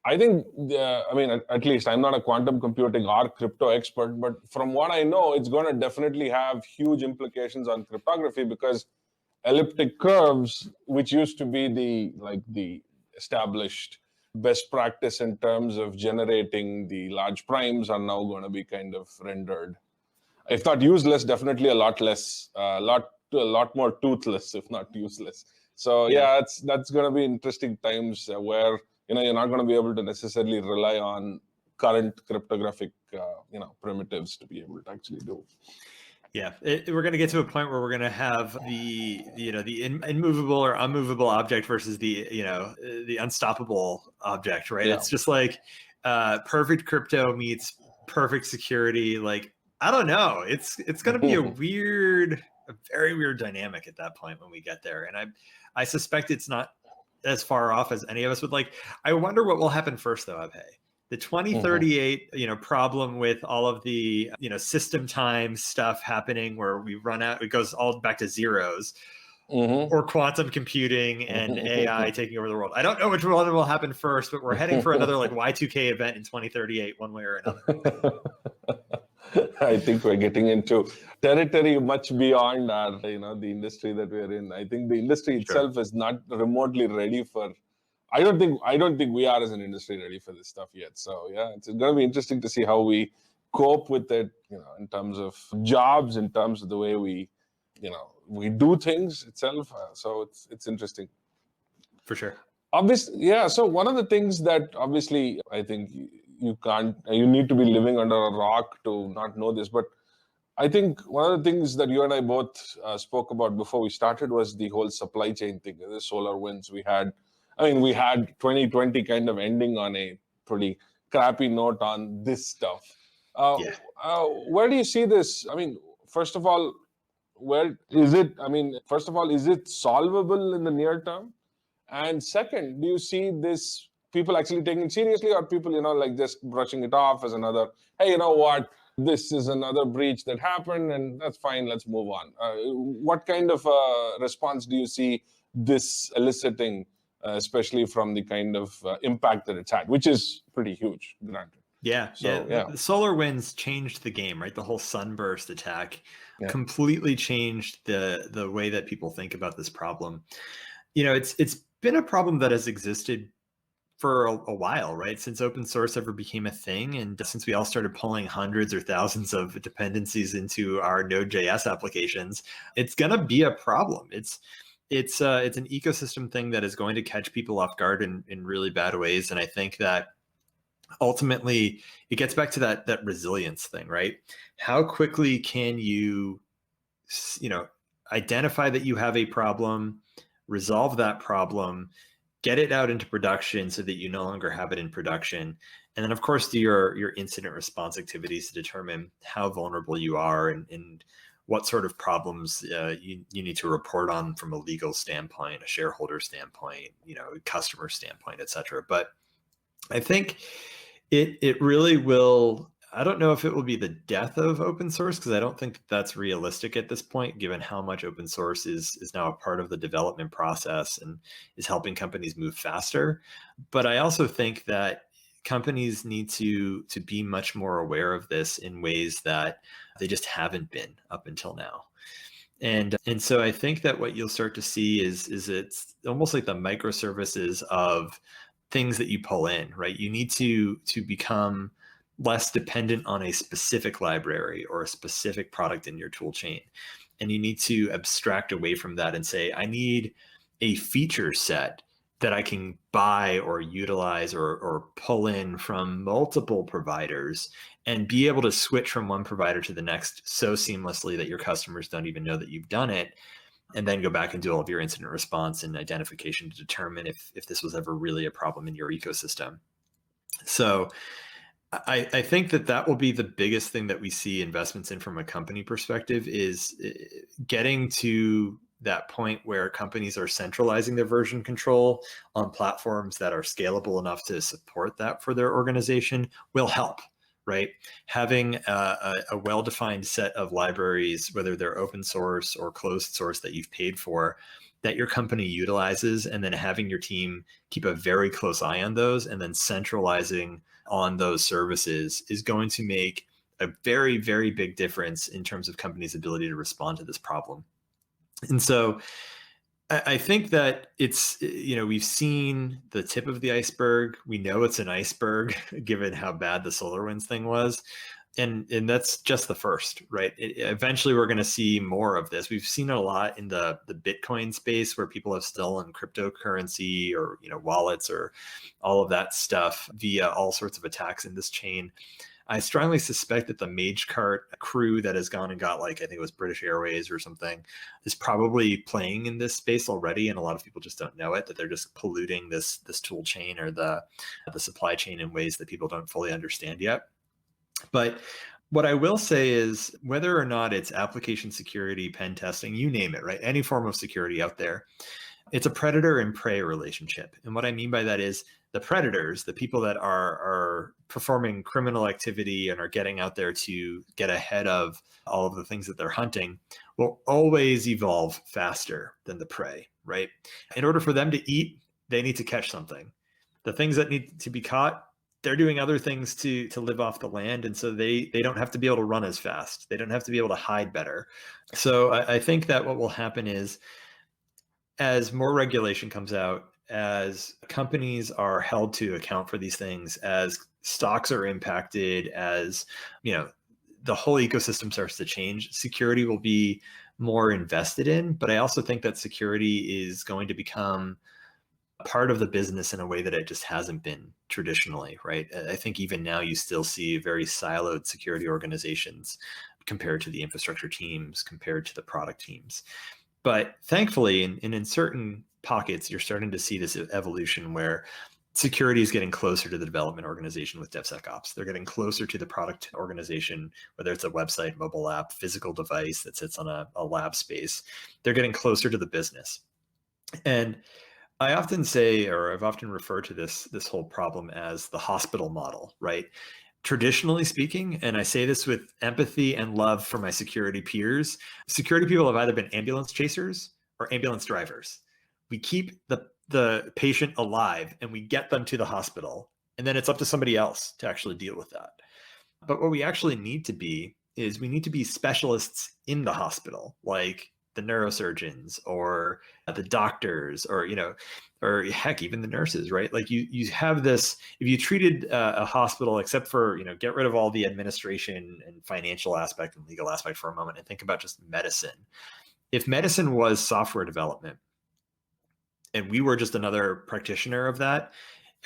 I think, at least I'm not a quantum computing or crypto expert, but from what I know, it's going to definitely have huge implications on cryptography, because elliptic curves, which used to be the established best practice in terms of generating the large primes, are now going to be kind of rendered, if not useless, definitely a lot more toothless, if not useless. So that's going to be interesting times where you're not going to be able to necessarily rely on current cryptographic primitives to be able to actually do.
Yeah, we're going to get to a point where we're going to have the immovable or unmovable object versus the unstoppable object, right? It's just like perfect crypto meets perfect security. Like, I don't know. It's going to be a very weird dynamic at that point when we get there. And I suspect it's not as far off as any of us would like. I wonder what will happen first, though, Abhay. The 2038, problem with all of the, system time stuff happening where we run out, it goes all back to zeros, or quantum computing and AI taking over the world. I don't know which one will happen first, but we're heading for another Y2K event in 2038, one way or another.
I think we're getting into territory much beyond our, the industry that we're in. I think the industry itself is not remotely ready for. I don't think we are as an industry ready for this stuff yet. So it's going to be interesting to see how we cope with it, in terms of jobs, in terms of the way we do things itself. So it's interesting.
For sure.
Obviously, so one of the things that obviously I think you need to be living under a rock to not know this, but I think one of the things that you and I both spoke about before we started was the whole supply chain thing. The SolarWinds we had 2020 kind of ending on a pretty crappy note on this stuff. Where do you see this? I mean, first of all, where is it? I mean, first of all, is it solvable in the near term? And second, do you see this people actually taking it seriously, or people, just brushing it off as another, hey, you know what? This is another breach that happened and that's fine, let's move on. What kind of response do you see this eliciting, especially from the kind of impact that it's had, which is pretty huge, granted?
The SolarWinds changed the game, right? The whole sunburst attack completely changed the way that people think about this problem. It's been a problem that has existed for a while, right? Since open source ever became a thing, and since we all started pulling hundreds or thousands of dependencies into our Node.js applications, it's going to be a problem. It's an ecosystem thing that is going to catch people off guard in really bad ways. And I think that ultimately it gets back to that resilience thing, right? How quickly can you identify that you have a problem, resolve that problem, get it out into production so that you no longer have it in production. And then of course do your incident response activities to determine how vulnerable you are and what sort of problems you need to report on from a legal standpoint, a shareholder standpoint, customer standpoint, et cetera. But I think it really will, I don't know if it will be the death of open source, because I don't think that's realistic at this point, given how much open source is now a part of the development process and is helping companies move faster. But I also think that companies need to be much more aware of this in ways that they just haven't been up until now. And so I think that what you'll start to see is it's almost like the microservices of things that you pull in, right? You need to become less dependent on a specific library or a specific product in your tool chain. And you need to abstract away from that and say, I need a feature set that I can buy or utilize or pull in from multiple providers and be able to switch from one provider to the next so seamlessly that your customers don't even know that you've done it, and then go back and do all of your incident response and identification to determine if this was ever really a problem in your ecosystem. So I think that will be the biggest thing that we see investments in from a company perspective, is getting to that point where companies are centralizing their version control on platforms that are scalable enough to support that for their organization will help, right? Having a well-defined set of libraries, whether they're open source or closed source that you've paid for, that your company utilizes, and then having your team keep a very close eye on those, and then centralizing on those services is going to make a very, very big difference in terms of companies' ability to respond to this problem. And so I think that it's, we've seen the tip of the iceberg. We know it's an iceberg given how bad the SolarWinds thing was. And that's just the first, right? Eventually, we're going to see more of this. We've seen it a lot in the Bitcoin space, where people have stolen cryptocurrency or wallets or all of that stuff via all sorts of attacks in this chain. I strongly suspect that the MageCart crew that has gone and got, I think it was British Airways or something, is probably playing in this space already, and a lot of people just don't know it. That they're just polluting this tool chain or the supply chain in ways that people don't fully understand yet. But what I will say is, whether or not it's application security, pen testing, you name it, right? Any form of security out there, it's a predator and prey relationship. And what I mean by that is the predators, the people that are performing criminal activity and are getting out there to get ahead of all of the things that they're hunting, will always evolve faster than the prey, right? In order for them to eat, they need to catch something. The things that need to be caught, they're doing other things to live off the land. And so they don't have to be able to run as fast. They don't have to be able to hide better. So I think that what will happen is, as more regulation comes out, as companies are held to account for these things, as stocks are impacted, as the whole ecosystem starts to change, security will be more invested in. But I also think that security is going to become part of the business in a way that it just hasn't been traditionally, right? I think even now you still see very siloed security organizations compared to the infrastructure teams, compared to the product teams. But thankfully, in certain pockets, you're starting to see this evolution where security is getting closer to the development organization with DevSecOps. They're getting closer to the product organization, whether it's a website, mobile app, physical device that sits on a lab space. They're getting closer to the business. And I often say, or I've often referred to this whole problem as the hospital model, right? Traditionally speaking, and I say this with empathy and love for my security peers, security people have either been ambulance chasers or ambulance drivers. We keep the patient alive and we get them to the hospital, and then it's up to somebody else to actually deal with that. But what we actually need to be is, we need to be specialists in the hospital, like the neurosurgeons or the doctors, or or heck, even the nurses, right? Like you have this. If you treated a hospital, except for get rid of all the administration and financial aspect and legal aspect for a moment, and think about just medicine. If medicine was software development, and we were just another practitioner of that,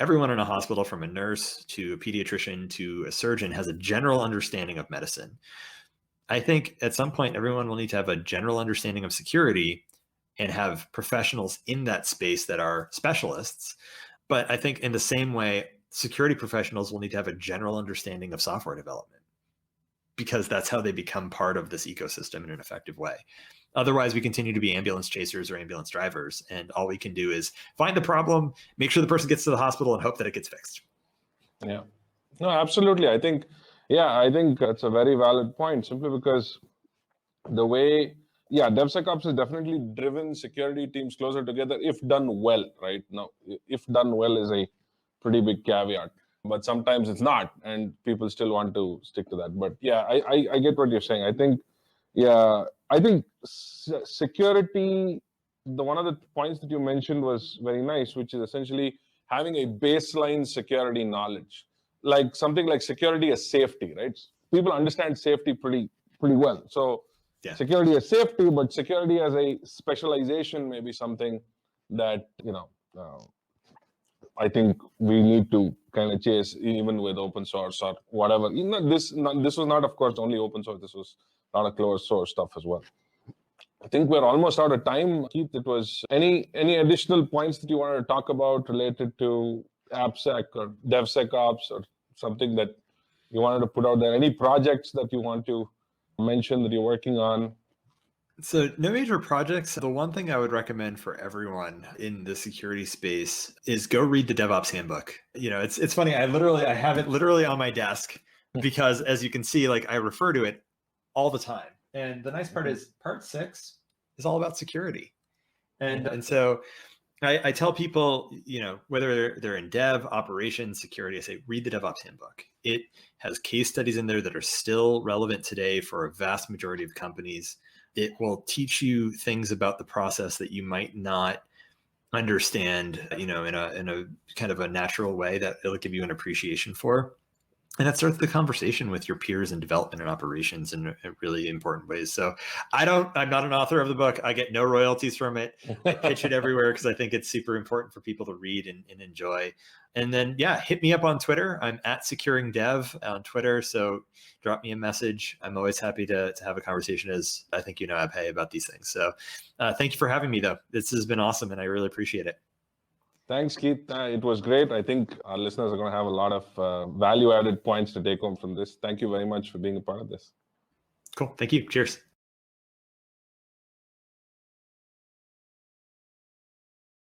everyone in a hospital, from a nurse to a pediatrician to a surgeon, has a general understanding of medicine. I think at some point, everyone will need to have a general understanding of security and have professionals in that space that are specialists. But I think in the same way, security professionals will need to have a general understanding of software development, because that's how they become part of this ecosystem in an effective way. Otherwise, we continue to be ambulance chasers or ambulance drivers, and all we can do is find the problem, make sure the person gets to the hospital, and hope that it gets fixed.
Yeah, no, absolutely. I think that's a very valid point, simply because the way, DevSecOps has definitely driven security teams closer together if done well, right? Now, if done well is a pretty big caveat, but sometimes it's not, and people still want to stick to that. But yeah, I get what you're saying. I think security, one of the points that you mentioned was very nice, which is essentially having a baseline security knowledge, like something like security as safety, right? People understand safety pretty well. So security as safety, but security as a specialization may be something that I think we need to kind of chase, even with open source or whatever. This was not, of course, only open source. This was a lot of closed source stuff as well. I think we're almost out of time. Keith, it was any additional points that you wanted to talk about related to AppSec or DevSecOps, or something that you wanted to put out there? Any projects that you want to mention that you're working on?
So no major projects. The one thing I would recommend for everyone in the security space is go read the DevOps handbook. It's funny. I have it literally on my desk, because as you can see, like, I refer to it all the time. And the nice part is part 6 is all about security. And so I tell people, whether they're in dev, operations, security, I say, read the DevOps handbook. It has case studies in there that are still relevant today for a vast majority of companies. It will teach you things about the process that you might not understand, in a kind of a natural way that it'll give you an appreciation for. And that starts the conversation with your peers in development and operations in really important ways. So I'm not an author of the book. I get no royalties from it. I pitch it everywhere because I think it's super important for people to read and enjoy. And then, hit me up on Twitter. I'm at SecuringDev on Twitter. So drop me a message. I'm always happy to have a conversation, as I think Abhay, about these things. So thank you for having me, though. This has been awesome, and I really appreciate it.
Thanks, Keith. It was great. I think our listeners are going to have a lot of value-added points to take home from this. Thank you very much for being a part of this.
Cool. Thank you. Cheers.